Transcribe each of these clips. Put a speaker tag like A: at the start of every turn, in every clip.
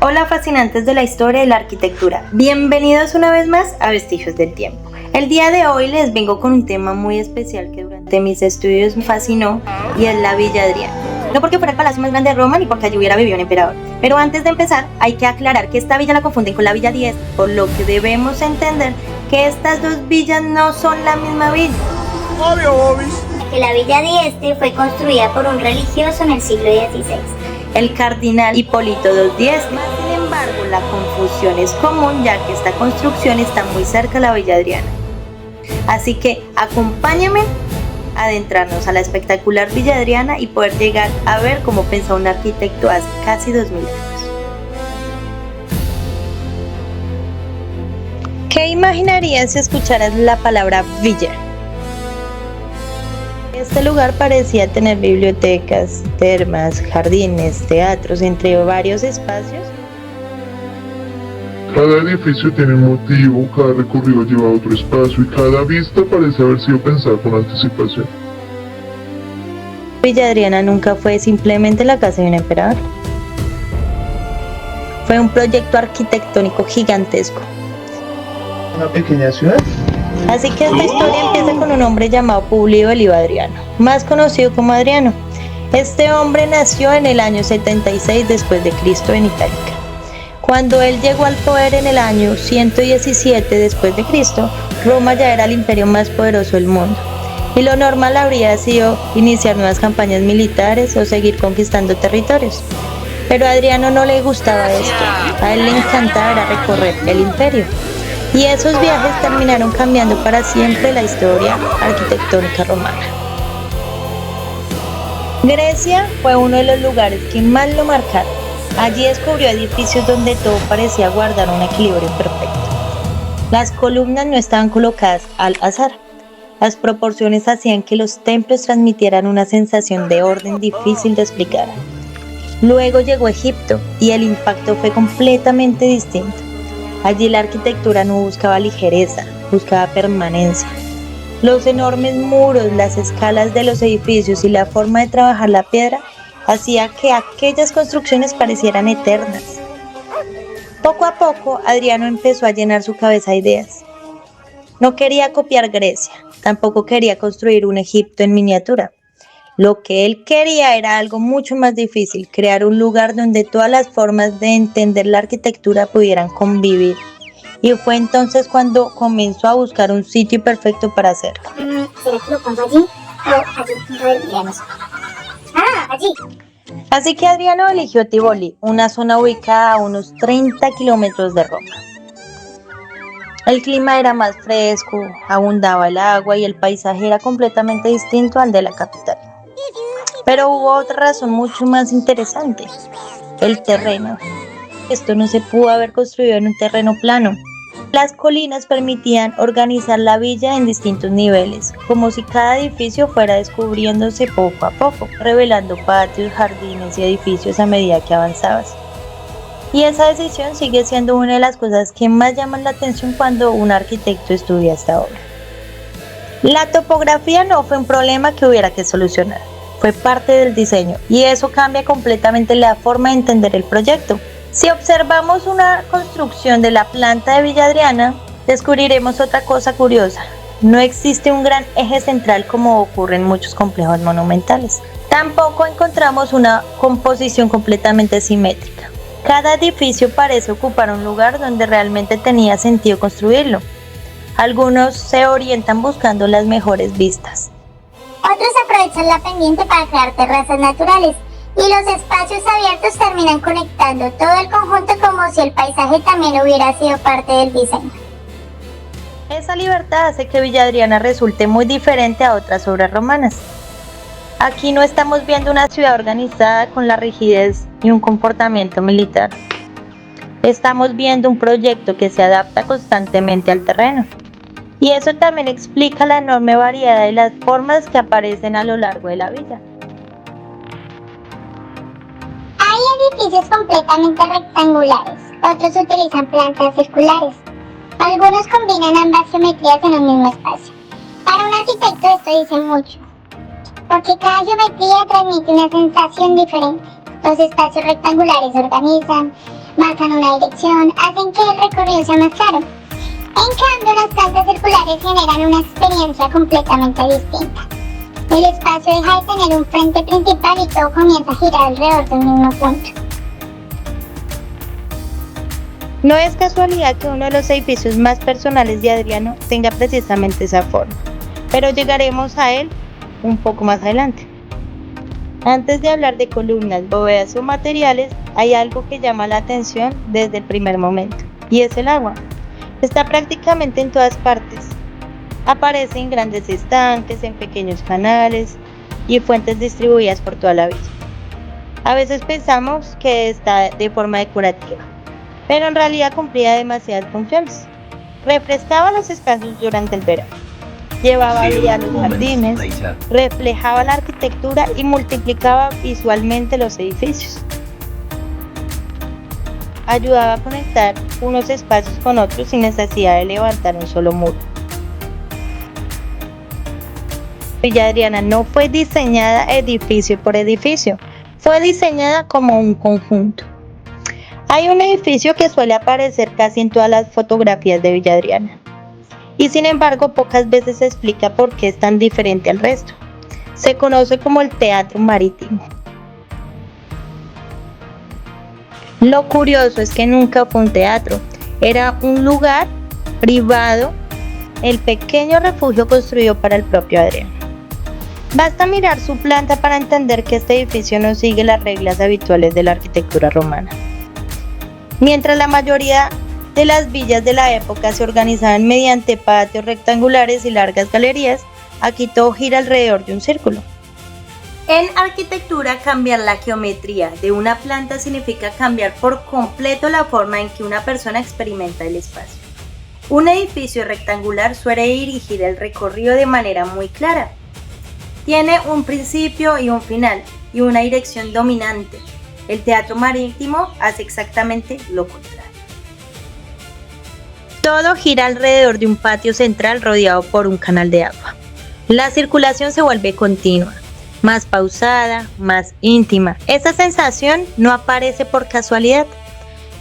A: Hola fascinantes de la historia y la arquitectura, bienvenidos una vez más a Vestigios del Tiempo. El día de hoy les vengo con un tema muy especial que durante mis estudios me fascinó y es la Villa Adriana. No porque fuera el palacio más grande de Roma ni porque allí hubiera vivido un emperador, pero antes de empezar hay que aclarar que esta villa la confunden con la Villa Di Este, por lo que debemos entender que estas dos villas no son la misma villa.
B: Obvio, Bobis.
C: Que la Villa Di Este fue construida por un religioso en el siglo XVI.
A: El cardenal Hipólito II Este. Sin embargo, la confusión es común ya que esta construcción está muy cerca de la Villa Adriana. Así que acompáñame a adentrarnos a la espectacular Villa Adriana y poder llegar a ver cómo pensó un arquitecto hace casi 2000 años. ¿Qué imaginarías si escucharas la palabra villa? Este lugar parecía tener bibliotecas, termas, jardines, teatros, entre varios espacios.
D: Cada edificio tiene un motivo, cada recorrido lleva a otro espacio y cada vista parece haber sido pensada con anticipación.
A: Villa Adriana nunca fue simplemente la casa de un emperador. Fue un proyecto arquitectónico gigantesco.
B: ¿Una pequeña ciudad?
A: Así que esta historia empieza con un hombre llamado Publio Elio Adriano, más conocido como Adriano. Este hombre nació en el año 76 después de Cristo en Itálica. Cuando él llegó al poder en el año 117 después de Cristo, Roma ya era el imperio más poderoso del mundo. Y lo normal habría sido iniciar nuevas campañas militares o seguir conquistando territorios. Pero a Adriano no le gustaba esto, a él le encantaba recorrer el imperio. Y esos viajes terminaron cambiando para siempre la historia arquitectónica romana. Grecia fue uno de los lugares que más lo marcaron. Allí descubrió edificios donde todo parecía guardar un equilibrio perfecto. Las columnas no estaban colocadas al azar. Las proporciones hacían que los templos transmitieran una sensación de orden difícil de explicar. Luego llegó Egipto y el impacto fue completamente distinto. Allí la arquitectura no buscaba ligereza, buscaba permanencia. Los enormes muros, las escalas de los edificios y la forma de trabajar la piedra hacía que aquellas construcciones parecieran eternas. Poco a poco, Adriano empezó a llenar su cabeza de ideas. No quería copiar Grecia, tampoco quería construir un Egipto en miniatura. Lo que él quería era algo mucho más difícil, crear un lugar donde todas las formas de entender la arquitectura pudieran convivir. Y fue entonces cuando comenzó a buscar un sitio perfecto para hacerlo.
C: ¿Será que lo pongo allí? O allí, a ver, veamos. Allí.
A: Así que Adriano eligió Tivoli, una zona ubicada a unos 30 kilómetros de Roma. El clima era más fresco, abundaba el agua y el paisaje era completamente distinto al de la capital. Pero hubo otra razón mucho más interesante, el terreno. Esto no se pudo haber construido en un terreno plano. Las colinas permitían organizar la villa en distintos niveles, como si cada edificio fuera descubriéndose poco a poco, revelando patios, jardines y edificios a medida que avanzabas. Y esa decisión sigue siendo una de las cosas que más llaman la atención cuando un arquitecto estudia esta obra. La topografía no fue un problema que hubiera que solucionar, fue parte del diseño y eso cambia completamente la forma de entender el proyecto. Si observamos una construcción de la planta de Villa Adriana, descubriremos otra cosa curiosa. No existe un gran eje central como ocurre en muchos complejos monumentales. Tampoco encontramos una composición completamente simétrica. Cada edificio parece ocupar un lugar donde realmente tenía sentido construirlo. Algunos se orientan buscando las mejores vistas.
C: Otros aprovechan la pendiente para crear terrazas naturales y los espacios abiertos terminan conectando todo el conjunto como si el paisaje también hubiera sido parte del diseño.
A: Esa libertad hace que Villa Adriana resulte muy diferente a otras obras romanas. Aquí no estamos viendo una ciudad organizada con la rigidez y un comportamiento militar. Estamos viendo un proyecto que se adapta constantemente al terreno. Y eso también explica la enorme variedad de las formas que aparecen a lo largo de la villa.
C: Hay edificios completamente rectangulares, otros utilizan plantas circulares. Algunos combinan ambas geometrías en un mismo espacio. Para un arquitecto esto dice mucho, porque cada geometría transmite una sensación diferente. Los espacios rectangulares se organizan, marcan una dirección, hacen que el recorrido sea más claro. En cambio, las plantas circulares generan una experiencia completamente distinta. El espacio deja de tener un frente principal y todo comienza a girar alrededor de un mismo punto.
A: No es casualidad que uno de los edificios más personales de Adriano tenga precisamente esa forma, pero llegaremos a él un poco más adelante. Antes de hablar de columnas, bóvedas o materiales, hay algo que llama la atención desde el primer momento, y es el agua. Está prácticamente en todas partes. Aparece en grandes estanques, en pequeños canales y fuentes distribuidas por toda la villa. A veces pensamos que está de forma decorativa, pero en realidad cumplía demasiadas funciones. Refrescaba los espacios durante el verano, llevaba vida a los jardines, reflejaba la arquitectura y multiplicaba visualmente los edificios. Ayudaba a conectar unos espacios con otros sin necesidad de levantar un solo muro. Villa Adriana no fue diseñada edificio por edificio, fue diseñada como un conjunto. Hay un edificio que suele aparecer casi en todas las fotografías de Villa Adriana, y sin embargo pocas veces se explica por qué es tan diferente al resto. Se conoce como el Teatro Marítimo. Lo curioso es que nunca fue un teatro, era un lugar privado, el pequeño refugio construido para el propio Adriano. Basta mirar su planta para entender que este edificio no sigue las reglas habituales de la arquitectura romana. Mientras la mayoría de las villas de la época se organizaban mediante patios rectangulares y largas galerías, aquí todo gira alrededor de un círculo. En arquitectura, cambiar la geometría de una planta significa cambiar por completo la forma en que una persona experimenta el espacio. Un edificio rectangular suele dirigir el recorrido de manera muy clara. Tiene un principio y un final, y una dirección dominante. El teatro marítimo hace exactamente lo contrario. Todo gira alrededor de un patio central rodeado por un canal de agua. La circulación se vuelve continua, más pausada, más íntima. Esa sensación no aparece por casualidad.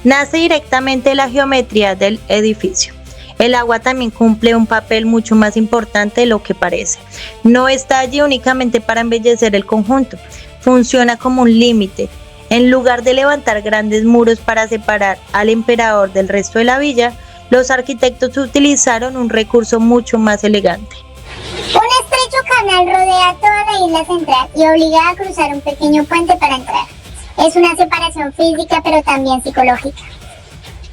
A: Nace directamente de la geometría del edificio. El agua también cumple un papel mucho más importante de lo que parece. No está allí únicamente para embellecer el conjunto, funciona como un límite. En lugar de levantar grandes muros para separar al emperador del resto de la villa, los arquitectos utilizaron un recurso mucho más elegante.
C: Un estrecho canal rodea toda la isla central y obliga a cruzar un pequeño puente para entrar. Es una separación física pero también psicológica.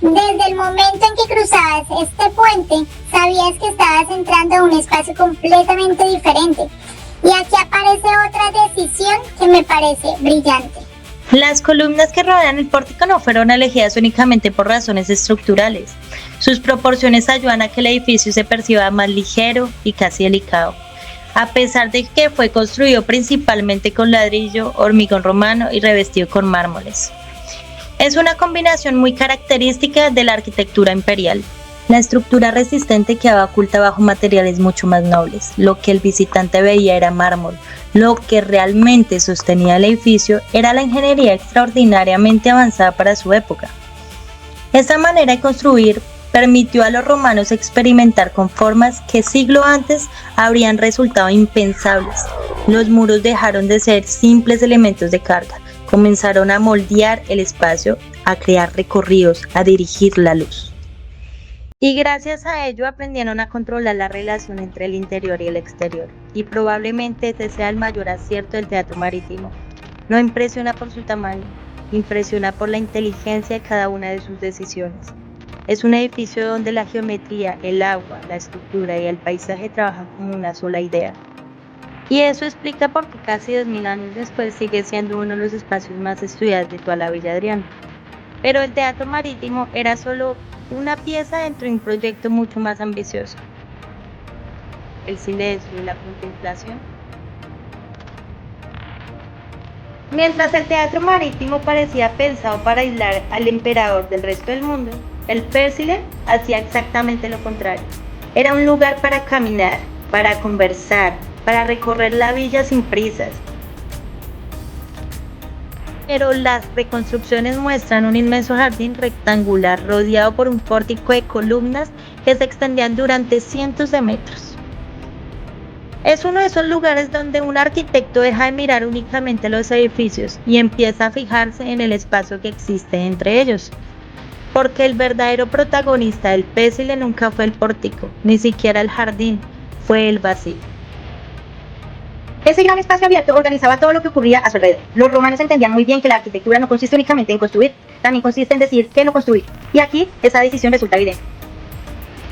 C: Desde el momento en que cruzabas este puente, sabías que estabas entrando a un espacio completamente diferente. Y aquí aparece otra decisión que me parece brillante.
A: Las columnas que rodean el pórtico no fueron elegidas únicamente por razones estructurales. Sus proporciones ayudan a que el edificio se perciba más ligero y casi delicado, a pesar de que fue construido principalmente con ladrillo, hormigón romano y revestido con mármoles. Es una combinación muy característica de la arquitectura imperial. La estructura resistente quedaba oculta bajo materiales mucho más nobles. Lo que el visitante veía era mármol. Lo que realmente sostenía el edificio era la ingeniería extraordinariamente avanzada para su época. Esta manera de construir permitió a los romanos experimentar con formas que siglo antes habrían resultado impensables. Los muros dejaron de ser simples elementos de carga, comenzaron a moldear el espacio, a crear recorridos, a dirigir la luz. Y gracias a ello aprendieron a controlar la relación entre el interior y el exterior. Y probablemente ese sea el mayor acierto del teatro marítimo. No impresiona por su tamaño, impresiona por la inteligencia de cada una de sus decisiones. Es un edificio donde la geometría, el agua, la estructura y el paisaje trabajan como una sola idea. Y eso explica por qué casi 2000 años después sigue siendo uno de los espacios más estudiados de toda la Villa Adriana. Pero el teatro marítimo era solo una pieza dentro de un proyecto mucho más ambicioso. El silencio y la contemplación. Mientras el teatro marítimo parecía pensado para aislar al emperador del resto del mundo, el Pérsile hacía exactamente lo contrario. Era un lugar para caminar, para conversar, para recorrer la villa sin prisas. Pero las reconstrucciones muestran un inmenso jardín rectangular rodeado por un pórtico de columnas que se extendían durante cientos de metros. Es uno de esos lugares donde un arquitecto deja de mirar únicamente los edificios y empieza a fijarse en el espacio que existe entre ellos. Porque el verdadero protagonista del Pésile nunca fue el pórtico, ni siquiera el jardín, fue el vacío.
E: Ese gran espacio abierto organizaba todo lo que ocurría a su alrededor. Los romanos entendían muy bien que la arquitectura no consiste únicamente en construir, también consiste en decir qué no construir. Y aquí esa decisión resulta evidente.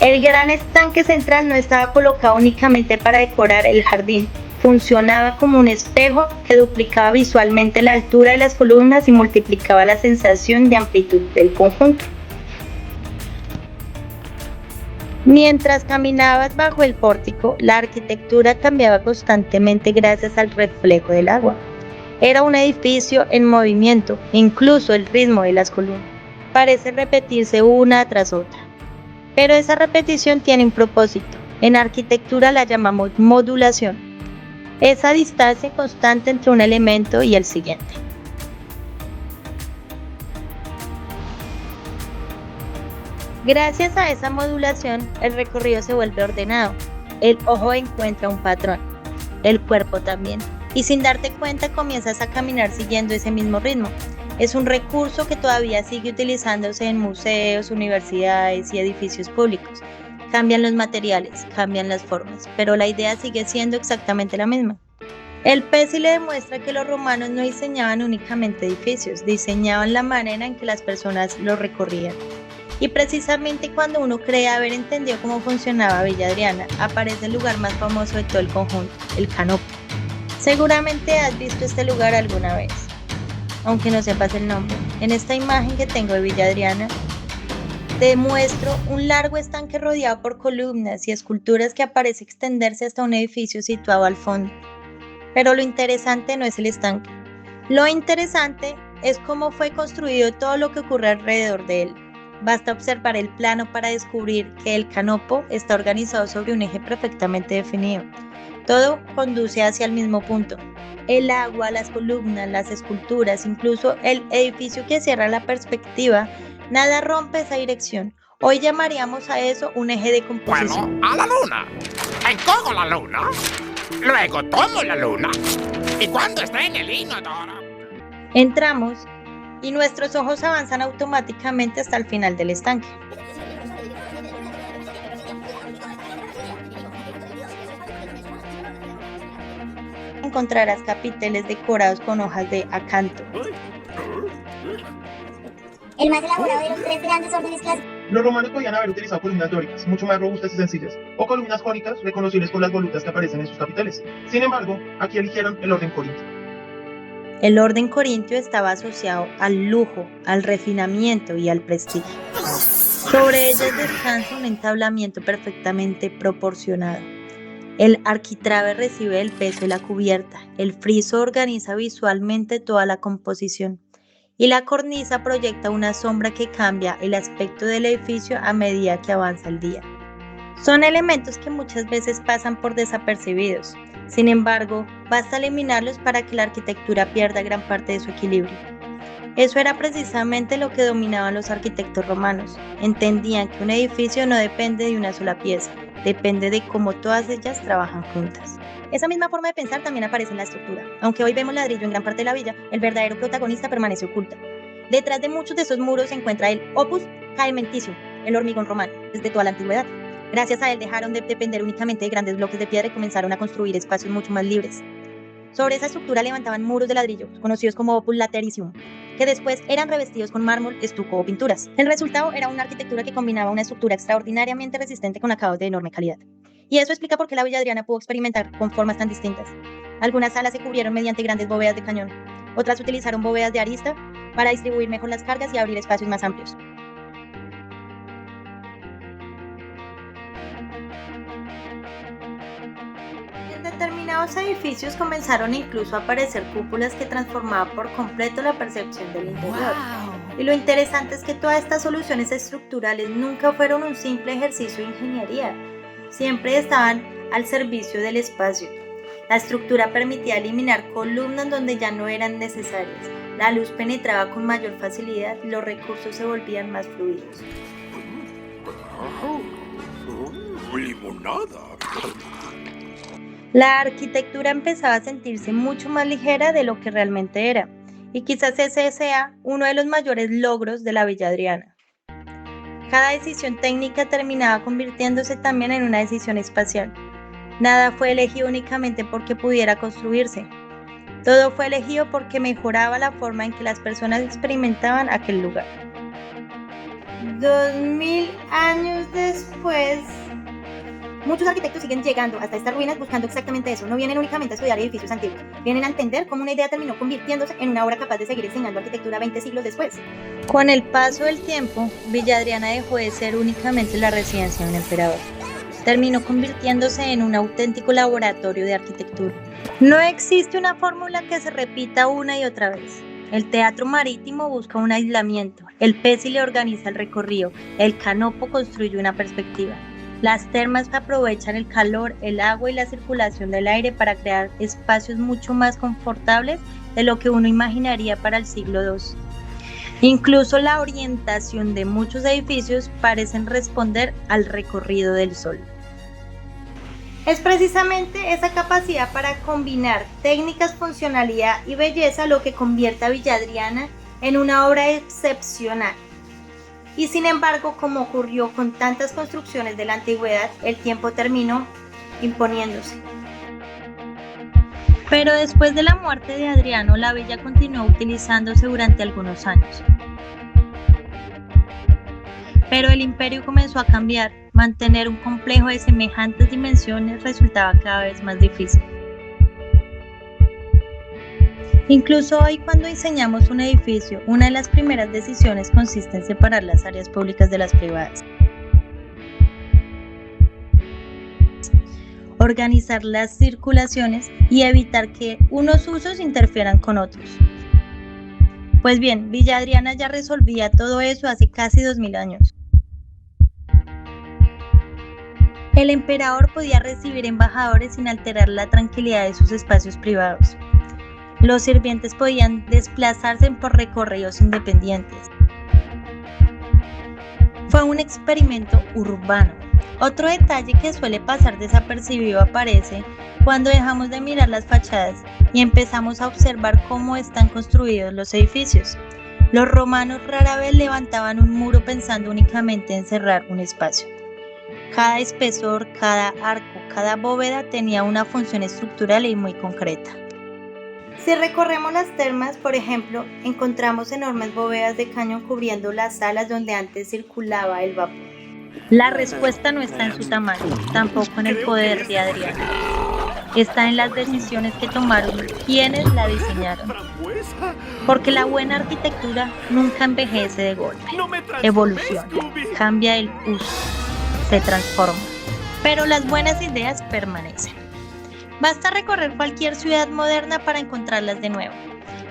A: El gran estanque central no estaba colocado únicamente para decorar el jardín, funcionaba como un espejo que duplicaba visualmente la altura de las columnas y multiplicaba la sensación de amplitud del conjunto. Mientras caminabas bajo el pórtico, la arquitectura cambiaba constantemente gracias al reflejo del agua. Era un edificio en movimiento, incluso el ritmo de las columnas parece repetirse una tras otra. Pero esa repetición tiene un propósito. En arquitectura la llamamos modulación. Esa distancia constante entre un elemento y el siguiente. Gracias a esa modulación, el recorrido se vuelve ordenado. El ojo encuentra un patrón, el cuerpo también, y sin darte cuenta comienzas a caminar siguiendo ese mismo ritmo. Es un recurso que todavía sigue utilizándose en museos, universidades y edificios públicos. Cambian los materiales, cambian las formas, pero la idea sigue siendo exactamente la misma. El Pésile demuestra que los romanos no diseñaban únicamente edificios, diseñaban la manera en que las personas los recorrían. Y precisamente cuando uno cree haber entendido cómo funcionaba Villa Adriana, aparece el lugar más famoso de todo el conjunto, el Canopo. Seguramente has visto este lugar alguna vez, aunque no sepas el nombre. En esta imagen que tengo de Villa Adriana, te muestro un largo estanque rodeado por columnas y esculturas que parece extenderse hasta un edificio situado al fondo. Pero lo interesante no es el estanque. Lo interesante es cómo fue construido todo lo que ocurre alrededor de él. Basta observar el plano para descubrir que el canopo está organizado sobre un eje perfectamente definido. Todo conduce hacia el mismo punto. El agua, las columnas, las esculturas, incluso el edificio que cierra la perspectiva, nada rompe esa dirección. Hoy llamaríamos a eso un eje de composición.
F: Bueno, a la luna. Encojo la luna. Luego tomo la luna. Y cuando esté en el inodoro...
A: Entramos y nuestros ojos avanzan automáticamente hasta el final del estanque. Encontrarás capiteles decorados con hojas de acanto.
C: El más elaborado de los tres grandes órdenes clásicos.
B: Los romanos podían haber utilizado columnas dóricas, mucho más robustas y sencillas, o columnas jónicas, reconocibles por las volutas que aparecen en sus capiteles. Sin embargo, aquí eligieron el orden corintio.
A: El orden corintio estaba asociado al lujo, al refinamiento y al prestigio. Sobre ellas descansa un entablamiento perfectamente proporcionado. El arquitrabe recibe el peso de la cubierta, el friso organiza visualmente toda la composición y la cornisa proyecta una sombra que cambia el aspecto del edificio a medida que avanza el día. Son elementos que muchas veces pasan por desapercibidos. Sin embargo, basta eliminarlos para que la arquitectura pierda gran parte de su equilibrio. Eso era precisamente lo que dominaban los arquitectos romanos. Entendían que un edificio no depende de una sola pieza, depende de cómo todas ellas trabajan juntas. Esa misma forma de pensar también aparece en la estructura. Aunque hoy vemos ladrillo en gran parte de la villa, el verdadero protagonista permanece oculto. Detrás de muchos de esos muros se encuentra el opus caementicium, el hormigón romano, desde toda la antigüedad. Gracias a él dejaron de depender únicamente de grandes bloques de piedra y comenzaron a construir espacios mucho más libres. Sobre esa estructura levantaban muros de ladrillo, conocidos como opus latericium, que después eran revestidos con mármol, estuco o pinturas. El resultado era una arquitectura que combinaba una estructura extraordinariamente resistente con acabados de enorme calidad. Y eso explica por qué la Villa Adriana pudo experimentar con formas tan distintas. Algunas salas se cubrieron mediante grandes bóvedas de cañón, otras utilizaron bóvedas de arista para distribuir mejor las cargas y abrir espacios más amplios. En determinados edificios comenzaron incluso a aparecer cúpulas que transformaban por completo la percepción del interior. Y lo interesante es que todas estas soluciones estructurales nunca fueron un simple ejercicio de ingeniería, siempre estaban al servicio del espacio. La estructura permitía eliminar columnas donde ya no eran necesarias, La luz penetraba con mayor facilidad, los recursos se volvían más fluidos.
F: Limonada.
A: La arquitectura empezaba a sentirse mucho más ligera de lo que realmente era, y quizás ese sea uno de los mayores logros de la Villa Adriana. Cada decisión técnica terminaba convirtiéndose también en una decisión espacial. Nada fue elegido únicamente porque pudiera construirse. Todo fue elegido porque mejoraba la forma en que las personas experimentaban aquel lugar. 2000 años después,
E: Muchos arquitectos siguen llegando hasta estas ruinas buscando exactamente eso. No vienen únicamente a estudiar edificios antiguos, vienen a entender cómo una idea terminó convirtiéndose en una obra capaz de seguir enseñando arquitectura 20 siglos después.
A: con el paso del tiempo, Villa Adriana dejó de ser únicamente la residencia de un emperador. Terminó convirtiéndose en un auténtico laboratorio de arquitectura. No existe una fórmula que se repita una y otra vez. El teatro marítimo busca un aislamiento, el Pesi le organiza el recorrido, el canopo construye una perspectiva. Las termas aprovechan el calor, el agua y la circulación del aire para crear espacios mucho más confortables de lo que uno imaginaría para el siglo II. Incluso la orientación de muchos edificios parecen responder al recorrido del sol.
E: Es precisamente esa capacidad para combinar técnicas, funcionalidad y belleza lo que convierte a Villa Adriana en una obra excepcional. Y sin embargo, como ocurrió con tantas construcciones de la antigüedad, el tiempo terminó imponiéndose.
A: Pero después de la muerte de Adriano, la villa continuó utilizándose durante algunos años. Pero el imperio comenzó a cambiar. Mantener un complejo de semejantes dimensiones resultaba cada vez más difícil. Incluso hoy, cuando diseñamos un edificio, una de las primeras decisiones consiste en separar las áreas públicas de las privadas. Organizar las circulaciones y evitar que unos usos interfieran con otros. Pues bien, Villa Adriana ya resolvía todo eso hace casi 2000 años. El emperador podía recibir embajadores sin alterar la tranquilidad de sus espacios privados. Los sirvientes podían desplazarse por recorridos independientes. Fue un experimento urbano. Otro detalle que suele pasar desapercibido aparece cuando dejamos de mirar las fachadas y empezamos a observar cómo están construidos los edificios. Los romanos rara vez levantaban un muro pensando únicamente en cerrar un espacio. Cada espesor, cada arco, cada bóveda tenía una función estructural y muy concreta.
E: Si recorremos las termas, por ejemplo, encontramos enormes bóvedas de cañón cubriendo las salas donde antes circulaba el vapor.
A: La respuesta no está en su tamaño, tampoco en el poder de Adriano. Está en las decisiones que tomaron quienes la diseñaron. Porque la buena arquitectura nunca envejece de golpe. Evoluciona, cambia el uso, se transforma. Pero las buenas ideas permanecen. Basta recorrer cualquier ciudad moderna para encontrarlas de nuevo.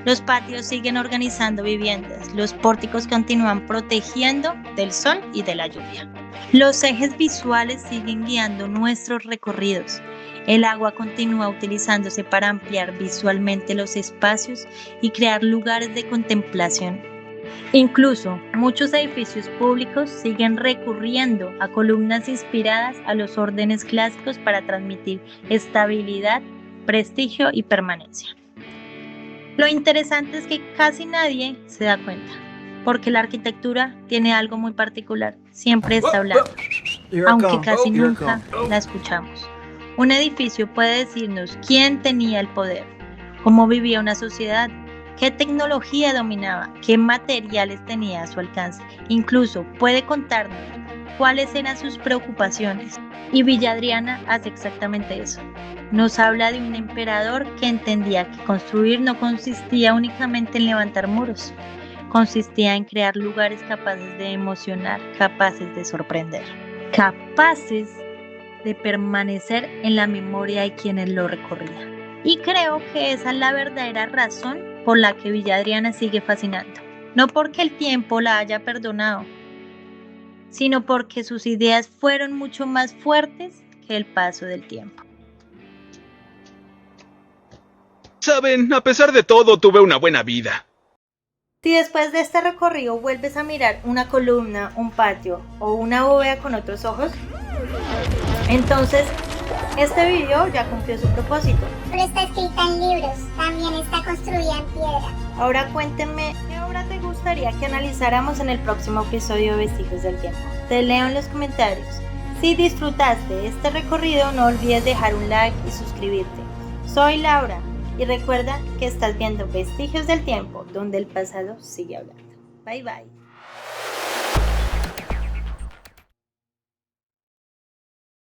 A: Los patios siguen organizando viviendas, los pórticos continúan protegiendo del sol y de la lluvia. Los ejes visuales siguen guiando nuestros recorridos. El agua continúa utilizándose para ampliar visualmente los espacios y crear lugares de contemplación. Incluso muchos edificios públicos siguen recurriendo a columnas inspiradas a los órdenes clásicos para transmitir estabilidad, prestigio y permanencia. Lo interesante es que casi nadie se da cuenta, porque la arquitectura tiene algo muy particular, siempre está hablando, aunque casi nunca la escuchamos. Un edificio puede decirnos quién tenía el poder, cómo vivía una sociedad, qué tecnología dominaba, qué materiales tenía a su alcance. Incluso puede contarnos cuáles eran sus preocupaciones. Y Villa Adriana hace exactamente eso. Nos habla de un emperador que entendía que construir no consistía únicamente en levantar muros, consistía en crear lugares capaces de emocionar, capaces de sorprender, capaces de permanecer en la memoria de quienes lo recorrían. Y creo que esa es la verdadera razón por la que Villa Adriana sigue fascinando. No porque el tiempo la haya perdonado, sino porque sus ideas fueron mucho más fuertes que el paso del tiempo.
G: Saben, a pesar de todo, tuve una buena vida.
E: Si después de este recorrido vuelves a mirar una columna, un patio o una bóveda con otros ojos, entonces este video ya cumplió su propósito.
C: Pero está escrita en libros, también está construida en piedra.
E: Ahora cuéntenme, ¿qué obra te gustaría que analizáramos en el próximo episodio de Vestigios del Tiempo? Te leo en los comentarios. Si disfrutaste este recorrido, no olvides dejar un like y suscribirte. Soy Laura y recuerda que estás viendo Vestigios del Tiempo, donde el pasado sigue hablando. Bye bye.